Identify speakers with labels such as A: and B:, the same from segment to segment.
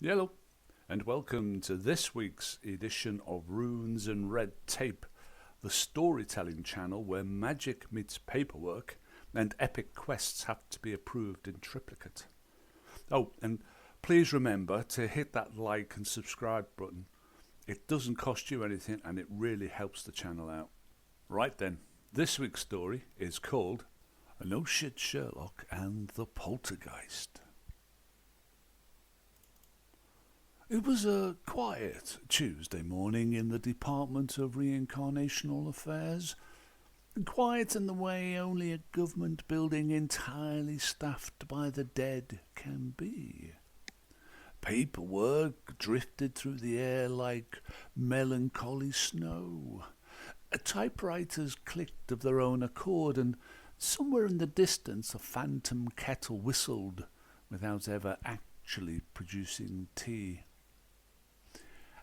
A: Hello, and welcome to this week's edition of Runes and Red Tape, the storytelling channel where magic meets paperwork and epic quests have to be approved in triplicate. Oh, and please remember to hit that like and subscribe button. It doesn't cost you anything and it really helps the channel out. Right then, this week's story is called Noshit Sherlock and the Poltergeist. It was a quiet Tuesday morning in the Department of Reincarnational Affairs. Quiet in the way only a government building entirely staffed by the dead can be. Paperwork drifted through the air like melancholy snow. Typewriters clicked of their own accord, and somewhere in the distance a phantom kettle whistled without ever actually producing tea.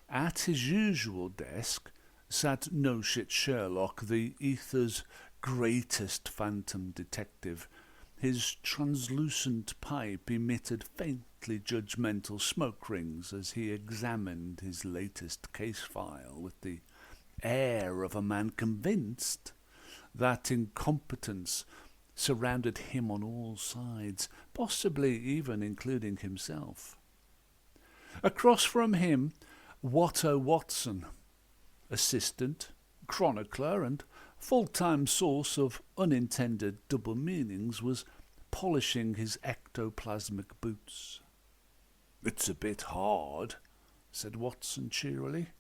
A: At his usual desk sat Noshit Sherlock, the ether's greatest phantom detective. His translucent pipe emitted faintly judgmental smoke rings as he examined his latest case file with the air of a man convinced that incompetence surrounded him on all sides, possibly even including himself. Across from him, Watto Watson, assistant, chronicler, and full-time source of unintended double meanings, was polishing his ectoplasmic boots. "It's a bit hard," said Watson cheerily.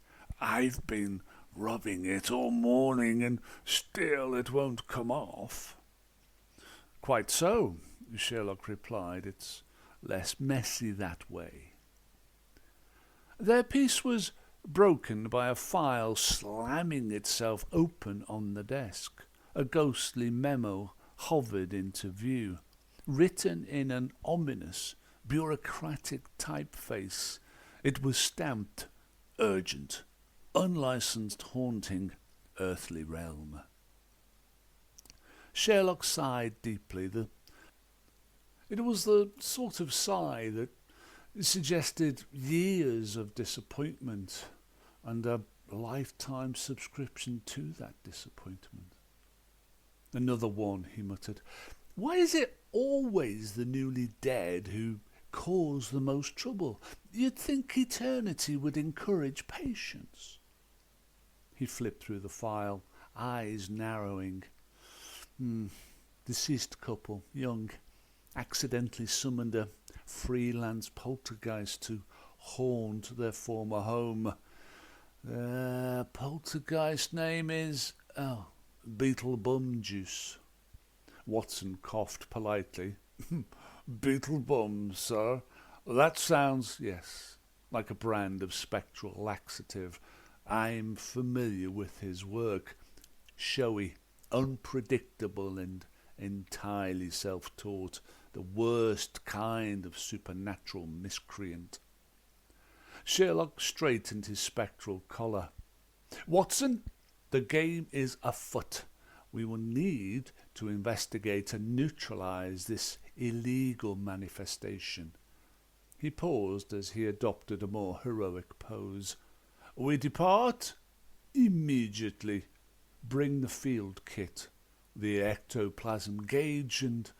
A: "I've been rubbing it all morning and still it won't come off." "Quite so," Sherlock replied. "It's less messy that way." Their peace was broken by a file slamming itself open on the desk. A ghostly memo hovered into view. Written in an ominous, bureaucratic typeface, it was stamped "Urgent, unlicensed haunting, earthly realm." Sherlock sighed deeply. It was the sort of sigh that suggested years of disappointment and a lifetime subscription to that disappointment. "Another one," he muttered. "Why is it always the newly dead who cause the most trouble? You'd think eternity would encourage patience." He flipped through the file, eyes narrowing. Deceased couple, young, accidentally summoned a freelance poltergeist to haunt their former home. Poltergeist name is Beetlebum Juice. Watson coughed politely. "Beetlebum, sir? That sounds, yes, like a brand of spectral laxative. I'm familiar with his work. Showy, unpredictable, and entirely self-taught. The worst kind of supernatural miscreant." Sherlock straightened his spectral collar. "Watson, the game is afoot. We will need to investigate and neutralize this illegal manifestation." He paused as he adopted a more heroic pose. "We depart immediately. Bring the field kit, the ectoplasm gauge, and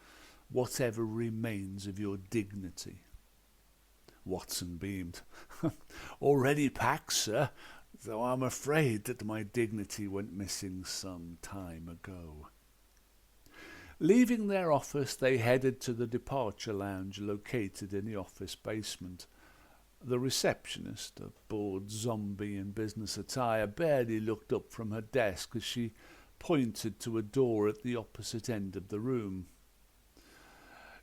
A: whatever remains of your dignity." Watson beamed. "Already packed, sir, though I'm afraid that my dignity went missing some time ago." Leaving their office, they headed to the departure lounge located in the office basement. The receptionist, a bored zombie in business attire, barely looked up from her desk as she pointed to a door at the opposite end of the room.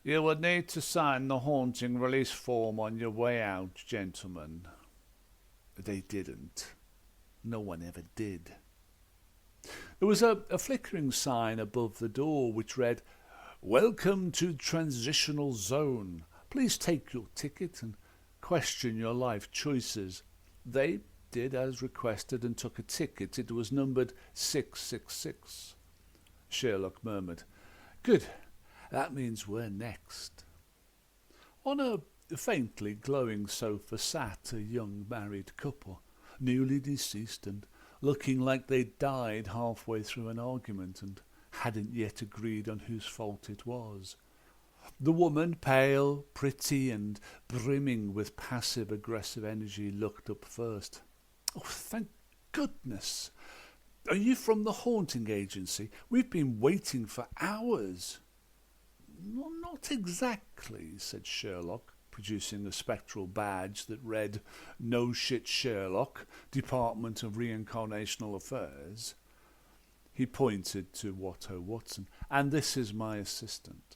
A: "You would need to sign the haunting release form on your way out, gentlemen." They didn't. No one ever did. There was a flickering sign above the door which read, "Welcome to Transitional Zone. Please take your ticket and question your life choices." They did as requested and took a ticket. It was numbered 666. Sherlock murmured, "Good. That means we're next." On a faintly glowing sofa sat a young married couple, newly deceased and looking like they'd died halfway through an argument and hadn't yet agreed on whose fault it was. The woman, pale, pretty and brimming with passive-aggressive energy, looked up first. "Oh, thank goodness! Are you from the haunting agency? We've been waiting for hours." "Well, not exactly," said Sherlock, producing a spectral badge that read Noshit Sherlock, Department of Reincarnational Affairs. He pointed to Watto Watson. "And this is my assistant."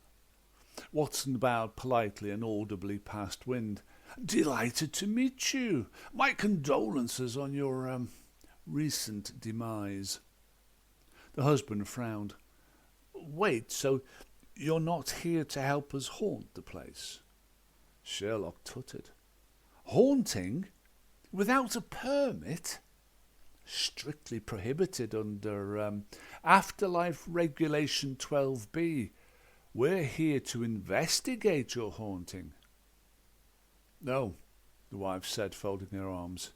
A: Watson bowed politely and audibly past wind. "Delighted to meet you. My condolences on your recent demise." The husband frowned. "Wait, so you're not here to help us haunt the place?" Sherlock tutted. "Haunting? Without a permit? Strictly prohibited under Afterlife Regulation 12B. We're here to investigate your haunting." "No," the wife said, folding her arms.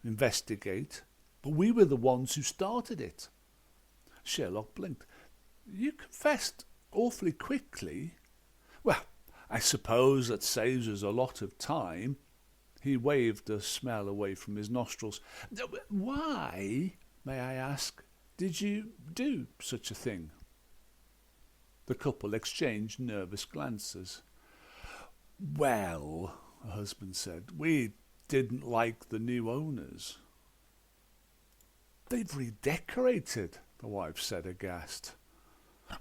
A: "Investigate? But we were the ones who started it." Sherlock blinked. "You confessed awfully quickly." "Well, I suppose that saves us a lot of time." He waved the smell away from his nostrils. "Why, may I ask, did you do such a thing?" The couple exchanged nervous glances. "Well," the husband said, "we didn't like the new owners." "They've redecorated," the wife said, aghast.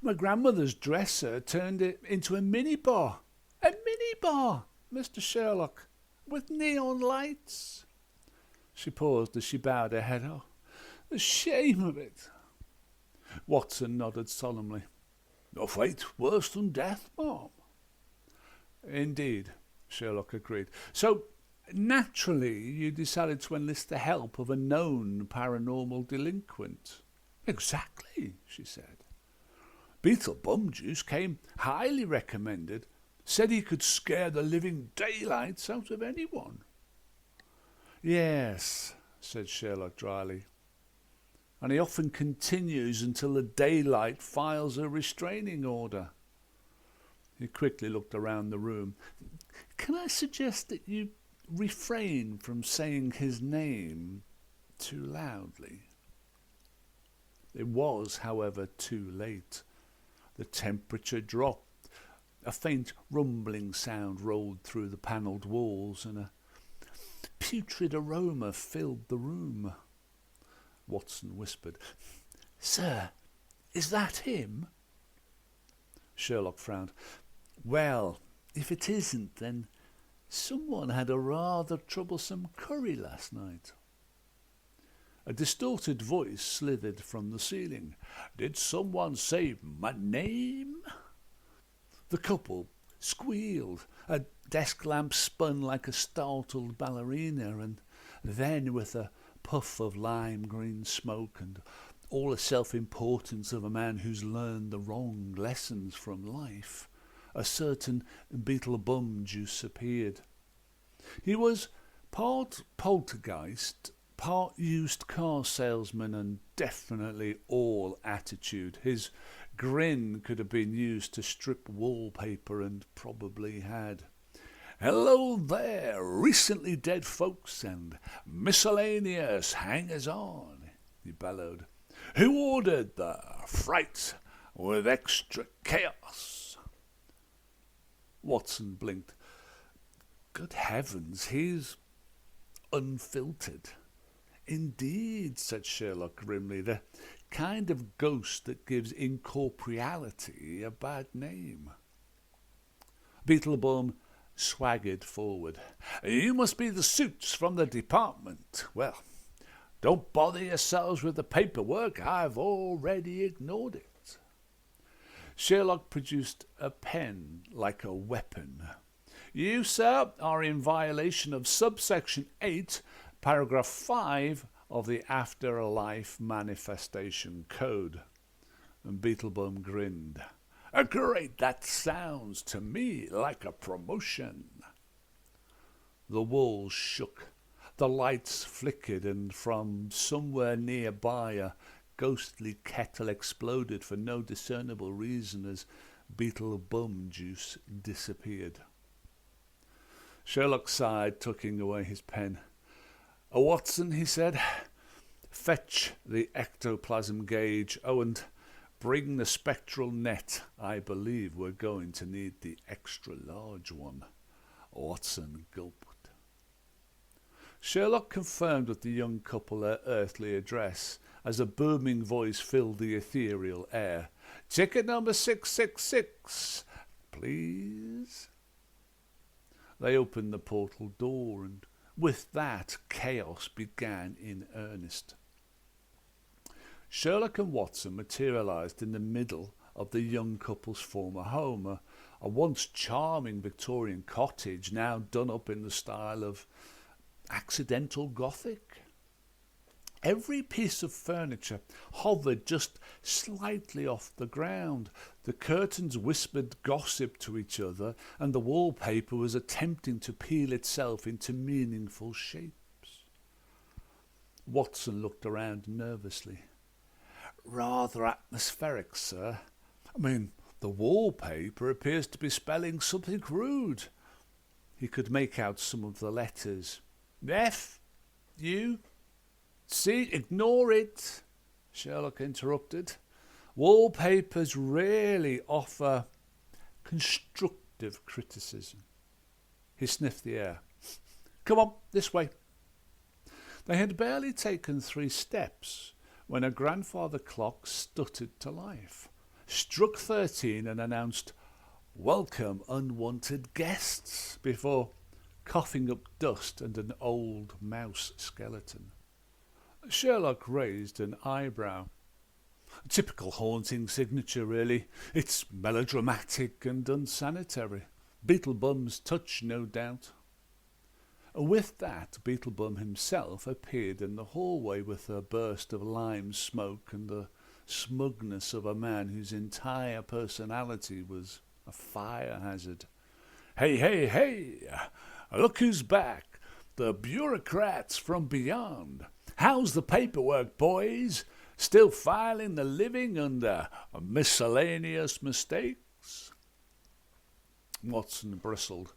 A: "My grandmother's dresser turned it into a minibar. A minibar, Mr. Sherlock, with neon lights." She paused as she bowed her head. "Oh, the shame of it." Watson nodded solemnly. "A fate worse than death, Mom." "Indeed," Sherlock agreed. "So, naturally, you decided to enlist the help of a known paranormal delinquent." "Exactly," she said. "Beetlebum Juice came highly recommended. Said he could scare the living daylights out of anyone." "Yes," said Sherlock dryly. "And he often continues until the daylight files a restraining order." He quickly looked around the room. "Can I suggest that you refrain from saying his name too loudly?" It was, however, too late. The temperature dropped. A faint rumbling sound rolled through the panelled walls, and a putrid aroma filled the room. Watson whispered, "Sir, is that him?" Sherlock frowned. "Well, if it isn't, then someone had a rather troublesome curry last night." A distorted voice slithered from the ceiling. "Did someone say my name?" The couple squealed. A desk lamp spun like a startled ballerina, and then, with a puff of lime green smoke and all the self-importance of a man who's learned the wrong lessons from life, a certain Beetlebum Juice appeared. He was part poltergeist, part used car salesman, and definitely all attitude. His grin could have been used to strip wallpaper, and probably had. "Hello there, recently dead folks and miscellaneous hangers-on," he bellowed. "Who ordered the fright with extra chaos?" Watson blinked. "Good heavens, he's unfiltered." "Indeed," said Sherlock grimly, "the kind of ghost that gives incorporeality a bad name." Beetlebum swaggered forward. "You must be the suits from the department. Well, don't bother yourselves with the paperwork. I've already ignored it." Sherlock produced a pen like a weapon. "You, sir, are in violation of subsection 8, paragraph 5 of the Afterlife Manifestation Code." And Beetlebum grinned. "Great, that sounds to me like a promotion." The walls shook, the lights flickered, and from somewhere nearby a ghostly kettle exploded for no discernible reason as Beetlebum Juice disappeared. Sherlock sighed, tucking away his pen. Watson, he said, fetch the ectoplasm gauge. Oh, and bring the spectral net. I believe we're going to need the extra large one. Watson gulped. Sherlock confirmed with the young couple their earthly address as a booming voice filled the ethereal air. Ticket number 666, please. They opened the portal door, and with that, chaos began in earnest. Sherlock and Watson materialised in the middle of the young couple's former home, a once charming Victorian cottage now done up in the style of accidental Gothic. Every piece of furniture hovered just slightly off the ground. The curtains whispered gossip to each other, and the wallpaper was attempting to peel itself into meaningful shapes. Watson looked around nervously. Rather atmospheric, sir. I mean, the wallpaper appears to be spelling something rude. He could make out some of the letters. F, U, C, ignore it, Sherlock interrupted. Wallpapers rarely offer constructive criticism. He sniffed the air. Come on, this way. They had barely taken 3 steps when a grandfather clock stuttered to life, struck 13 and announced, Welcome, unwanted guests, before coughing up dust and an old mouse skeleton. Sherlock raised an eyebrow. A typical haunting signature, really. It's melodramatic and unsanitary. Beetlebum's touch, no doubt. With that, Beetlebum himself appeared in the hallway with a burst of lime smoke and the smugness of a man whose entire personality was a fire hazard. Hey, hey, hey! Look who's back! The bureaucrats from beyond! How's the paperwork, boys? Still filing the living under miscellaneous mistakes? Watson bristled.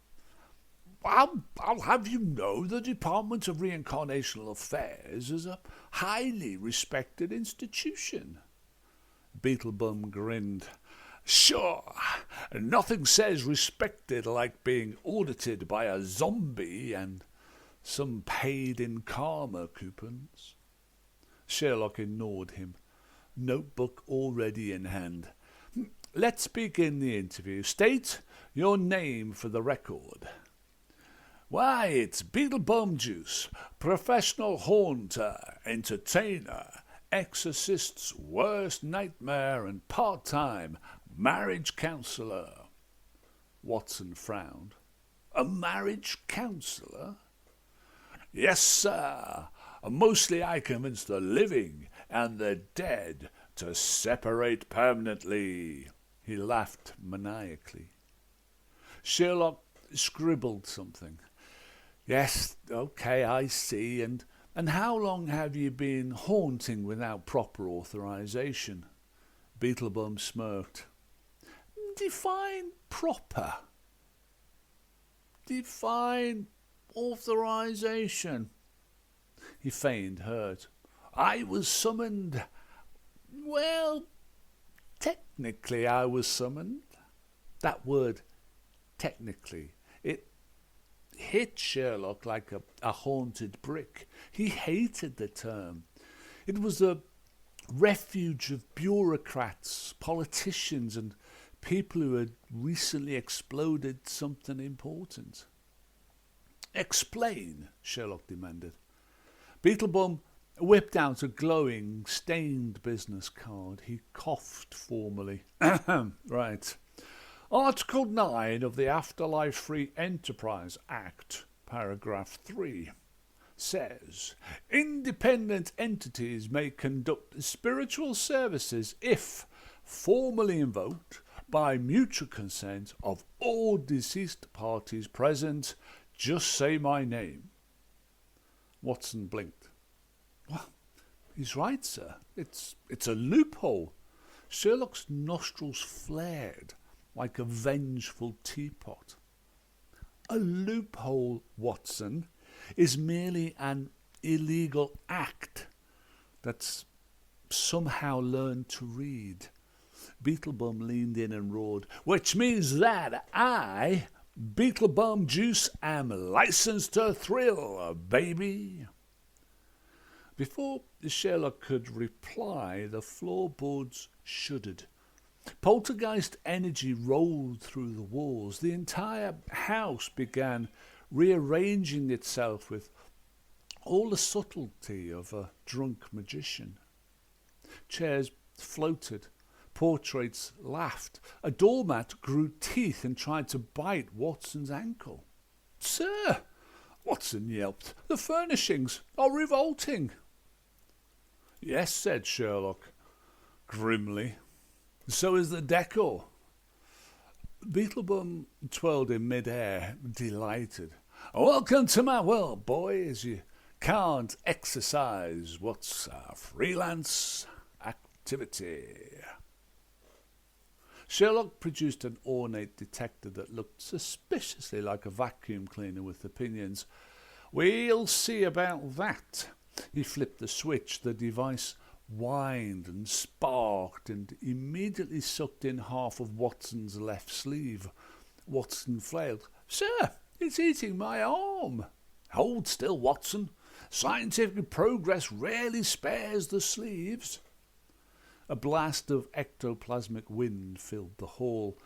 A: I'll have you know the Department of Reincarnational Affairs is a highly respected institution. Beetlebum grinned. Sure, nothing says respected like being audited by a zombie and some paid-in karma coupons. Sherlock ignored him, notebook already in hand. Let's begin the interview. State your name for the record. Why, it's Beetlebum Juice, professional haunter, entertainer, exorcist's worst nightmare and part-time marriage counsellor. Watson frowned. A marriage counsellor? Yes, sir. Mostly I convince the living and the dead to separate permanently. He laughed maniacally. Sherlock scribbled something. Yes, okay, I see. And how long have you been haunting without proper authorization? Beetlebum smirked. Define proper. Define authorization. He feigned hurt. I was summoned. Well, technically I was summoned. That word, technically, it hit Sherlock like a haunted brick. He hated the term. It was the refuge of bureaucrats, politicians, and people who had recently exploded something important. Explain, Sherlock demanded. Beetlebum whipped out a glowing, stained business card. He coughed formally. Right. Article 9 of the Afterlife Free Enterprise Act, paragraph 3, says, independent entities may conduct spiritual services if formally invoked by mutual consent of all deceased parties present, Just say my name. Watson blinked. Well, he's right, sir. It's a loophole. Sherlock's nostrils flared like a vengeful teapot. A loophole, Watson, is merely an illegal act that's somehow learned to read. Beetlebum leaned in and roared, which means that I, Beetlebum Juice, am licensed to thrill, baby. Before Sherlock could reply, the floorboards shuddered. Poltergeist energy rolled through the walls. The entire house began rearranging itself with all the subtlety of a drunk magician. Chairs floated. Portraits laughed. A doormat grew teeth and tried to bite Watson's ankle. Sir, Watson yelped, the furnishings are revolting. Yes, said Sherlock, grimly. So is the decor. Beetlebum twirled in mid-air, delighted. Welcome to my world, boys. You can't exercise what's a freelance activity. Sherlock produced an ornate detector that looked suspiciously like a vacuum cleaner with opinions. We'll see about that. He flipped the switch. The device whined and sparked and immediately sucked in half of Watson's left sleeve. Watson flailed. Sir, it's eating my arm. Hold still, Watson. Scientific progress rarely spares the sleeves. A blast of ectoplasmic wind filled the hall.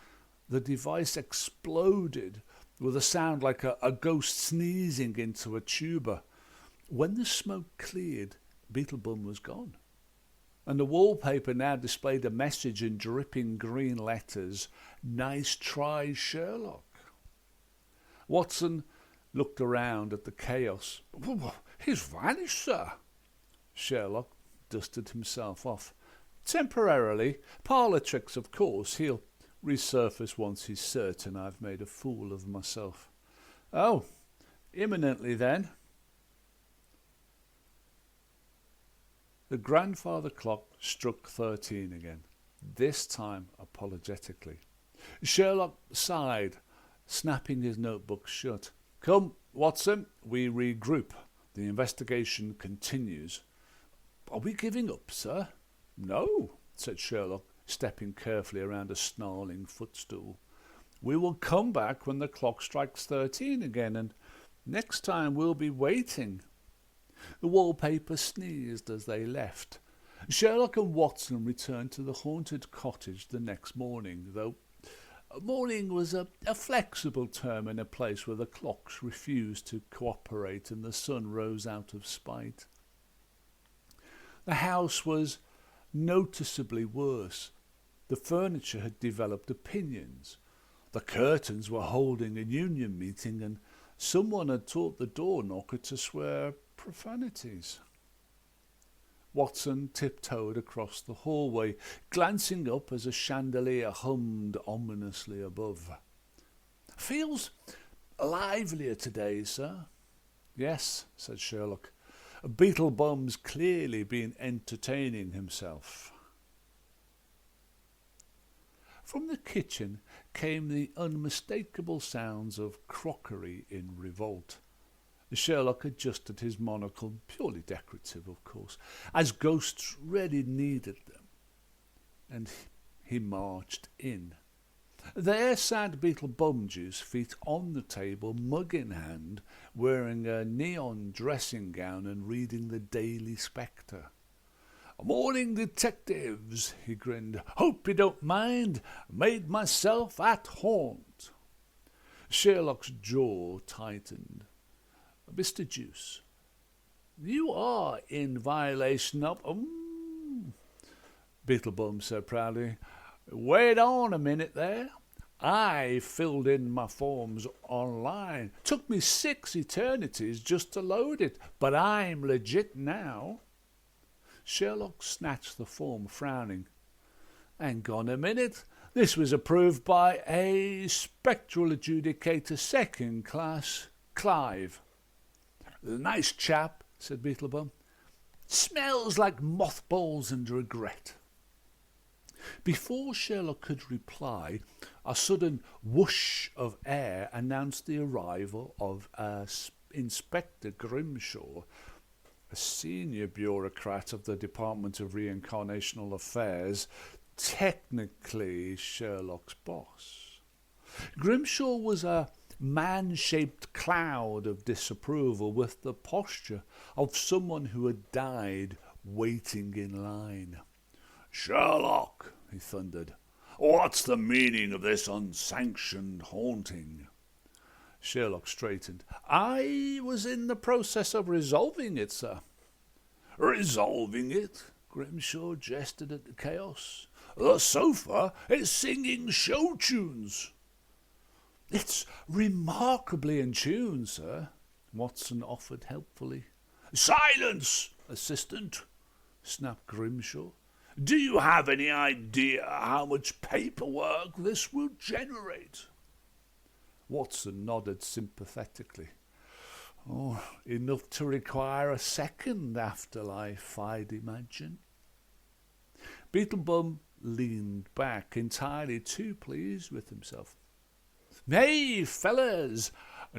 A: The device exploded with a sound like a ghost sneezing into a tuba. When the smoke cleared, Beetlebum was gone, and the wallpaper now displayed a message in dripping green letters, Nice try, Sherlock. Watson looked around at the chaos. He's vanished, sir. Sherlock dusted himself off. Temporarily. Parlour tricks, of course. He'll resurface once he's certain I've made a fool of myself. Oh, imminently then. The grandfather clock struck 13 again, this time apologetically. Sherlock sighed, snapping his notebook shut. Come, Watson, we regroup. The investigation continues. Are we giving up, sir? No, said Sherlock, stepping carefully around a snarling footstool. We will come back when the clock strikes 13 again, and next time we'll be waiting. The wallpaper sneezed as they left. Sherlock and Watson returned to the haunted cottage the next morning, though morning was a flexible term in a place where the clocks refused to cooperate and the sun rose out of spite. The house was noticeably worse. The furniture had developed opinions. The curtains were holding a union meeting, and someone had taught the door knocker to swear profanities. Watson tiptoed across the hallway, glancing up as a chandelier hummed ominously above. Feels livelier today, sir. Yes, said Sherlock. Beetlebum's clearly been entertaining himself. From the kitchen came the unmistakable sounds of crockery in revolt. Sherlock adjusted his monocle, purely decorative, of course, as ghosts really needed them, and he marched in. There sat Beetlebum Juice, feet on the table, mug in hand, wearing a neon dressing gown and reading the Daily Spectre. Morning, detectives, he grinned. Hope you don't mind. Made myself at haunt. Sherlock's jaw tightened. Mr. Juice, you are in violation of... Beetlebum said proudly. Wait on a minute there. I filled in my forms online. Took me 6 eternities just to load it, but I'm legit now. Sherlock snatched the form, frowning. Hang on a minute. This was approved by a spectral adjudicator 2nd class. Clive. Nice chap, said Beetlebum. Smells like mothballs and regret. Before Sherlock could reply, a sudden whoosh of air announced the arrival of Inspector Grimshaw, a senior bureaucrat of the Department of Reincarnational Affairs, technically Sherlock's boss. Grimshaw was a man-shaped cloud of disapproval with the posture of someone who had died waiting in line. "Sherlock," he thundered, "what's the meaning of this unsanctioned haunting?" Sherlock straightened. "I was in the process of resolving it, sir." "Resolving it?" Grimshaw gestured at the chaos. "The sofa is singing show tunes." "It's remarkably in tune, sir," Watson offered helpfully. "Silence, assistant," snapped Grimshaw. "Do you have any idea how much paperwork this will generate?" Watson nodded sympathetically. "Oh, enough to require a second afterlife, I'd imagine." Beetlebum leaned back, entirely too pleased with himself. "Hey, fellas,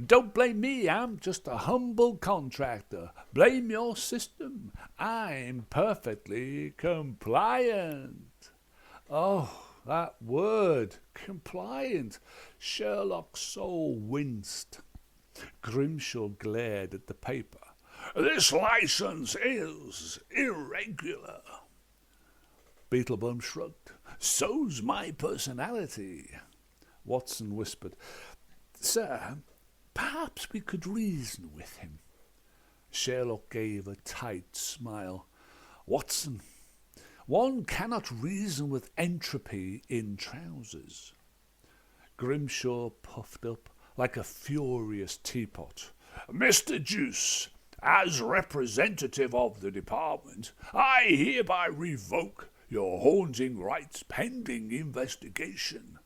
A: don't blame me, I'm just a humble contractor. Blame your system. I'm perfectly compliant." Oh, that word, compliant. Sherlock's soul winced. Grimshaw glared at the paper. "This license is irregular." Beetlebum shrugged. "So's my personality." Watson whispered, "Sir, perhaps we could reason with him." Sherlock gave a tight smile. "Watson, one cannot reason with entropy in trousers." Grimshaw puffed up like a furious teapot. "Mr. Juice, as representative of the department, I hereby revoke your haunting rights pending investigation."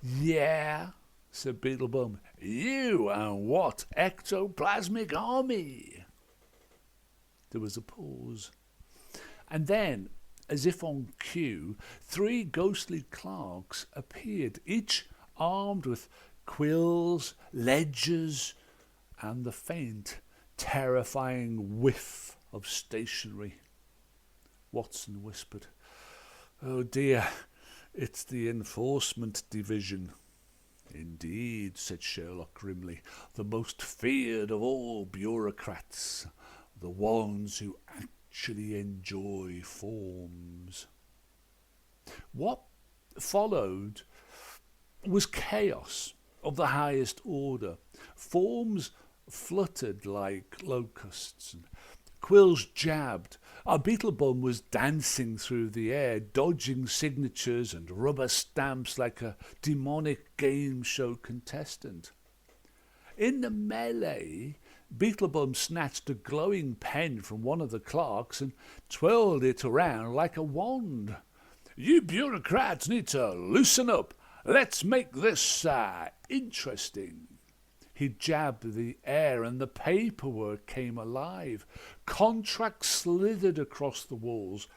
A: "Yeah," said Beetlebum. "You and what ectoplasmic army?" There was a pause. And then, as if on cue, 3 ghostly clerks appeared, each armed with quills, ledgers, and the faint, terrifying whiff of stationery. Watson whispered, "Oh dear, it's the enforcement division." "Indeed," said Sherlock grimly, "the most feared of all bureaucrats, the ones who actually enjoy forms." What followed was chaos of the highest order. Forms fluttered like locusts, and quills jabbed. Our Beetlebum was dancing through the air, dodging signatures and rubber stamps like a demonic game show contestant. In the melee, Beetlebum snatched a glowing pen from one of the clerks and twirled it around like a wand. "You bureaucrats need to loosen up. Let's make this interesting." He jabbed the air and the paperwork came alive. Contracts slithered across the walls.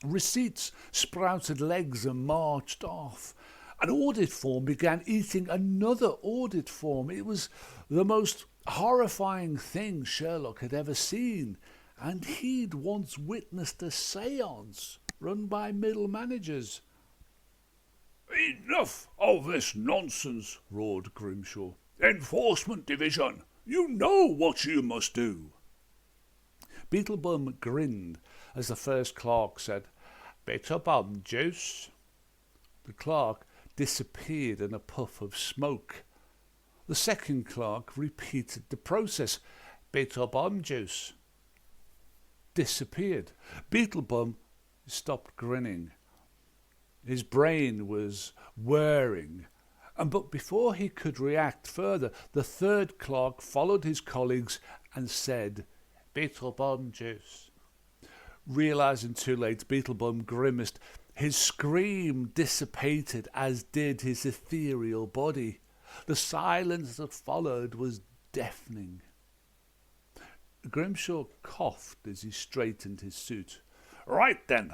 A: Receipts sprouted legs and marched off. An audit form began eating another audit form. It was the most horrifying thing Sherlock had ever seen, and he'd once witnessed a séance run by middle managers. "Enough of this nonsense," roared Grimshaw. "Enforcement Division, you know what you must do." Beetlebum grinned as the first clerk said, "Beetlebum Juice." The clerk disappeared in a puff of smoke. The second clerk repeated the process. "Beetlebum Juice." Disappeared. Beetlebum stopped grinning. His brain was whirring. But before he could react further, the third clerk followed his colleagues and said, "Beetlebum Juice." Realizing too late, Beetlebum grimaced. His scream dissipated, as did his ethereal body. The silence that followed was deafening. Grimshaw coughed as he straightened his suit. "Right then,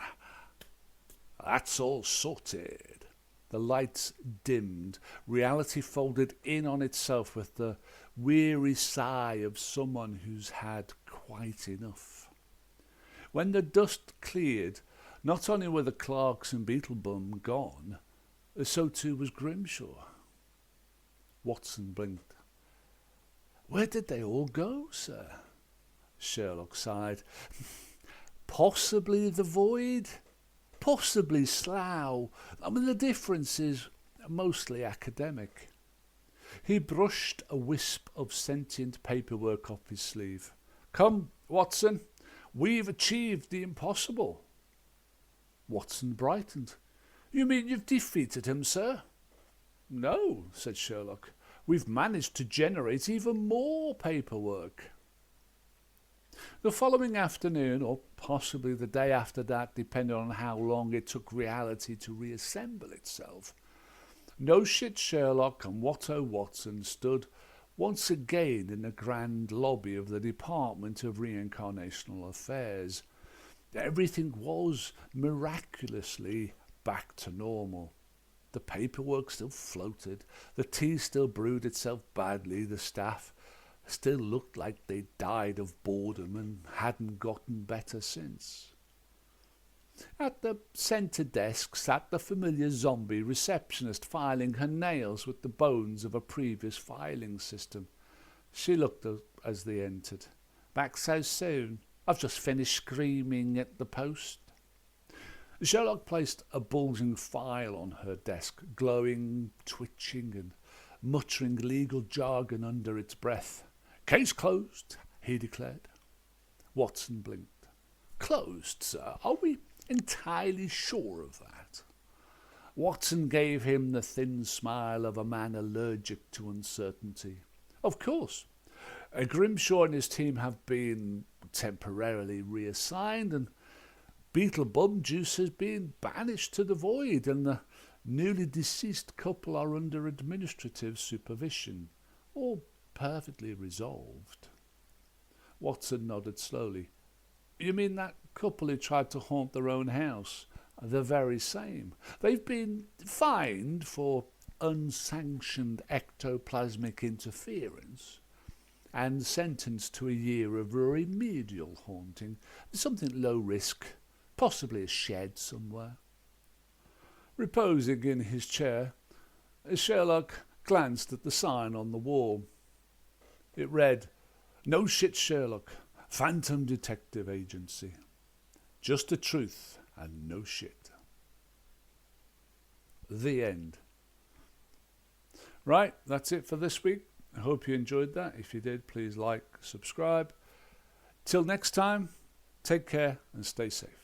A: that's all sorted." The lights dimmed. Reality folded in on itself with the weary sigh of someone who's had quite enough. When the dust cleared, not only were the Clarks and Beetlebum gone, so too was Grimshaw. Watson blinked. "Where did they all go, sir?" Sherlock sighed. "Possibly the void, possibly Slough. I mean, the difference is mostly academic." He brushed a wisp of sentient paperwork off his sleeve. "Come, Watson, we've achieved the impossible." Watson brightened. "You mean you've defeated him, sir?" "No," said Sherlock. "We've managed to generate even more paperwork." The following afternoon, or possibly the day after that, depending on how long it took reality to reassemble itself, Noshit Sherlock and Watto Watson stood once again in the grand lobby of the Department of Reincarnational Affairs. Everything was miraculously back to normal. The paperwork still floated, the tea still brewed itself badly, the staff still looked like they'd died of boredom and hadn't gotten better since. At the centre desk sat the familiar zombie receptionist, filing her nails with the bones of a previous filing system. She looked up as they entered. "Back so soon? I've just finished screaming at the post." Sherlock placed a bulging file on her desk, glowing, twitching, and muttering legal jargon under its breath. "Case closed," he declared. Watson blinked. "Closed, sir? Are we entirely sure of that?" Watson gave him the thin smile of a man allergic to uncertainty. "Of course. Grimshaw and his team have been temporarily reassigned, and Beetlebum Juice has been banished to the void, and the newly deceased couple are under administrative supervision, all perfectly resolved." Watson nodded slowly. "You mean that couple who tried to haunt their own house? The very same. They've been fined for unsanctioned ectoplasmic interference and sentenced to a year of remedial haunting, something low risk, possibly a shed somewhere." Reposing in his chair, Sherlock glanced at the sign on the wall. It read, "Noshit Sherlock, Phantom Detective Agency. Just the truth and no shit." The end. Right, that's it for this week. I hope you enjoyed that. If you did, please like, subscribe. Till next time, take care and stay safe.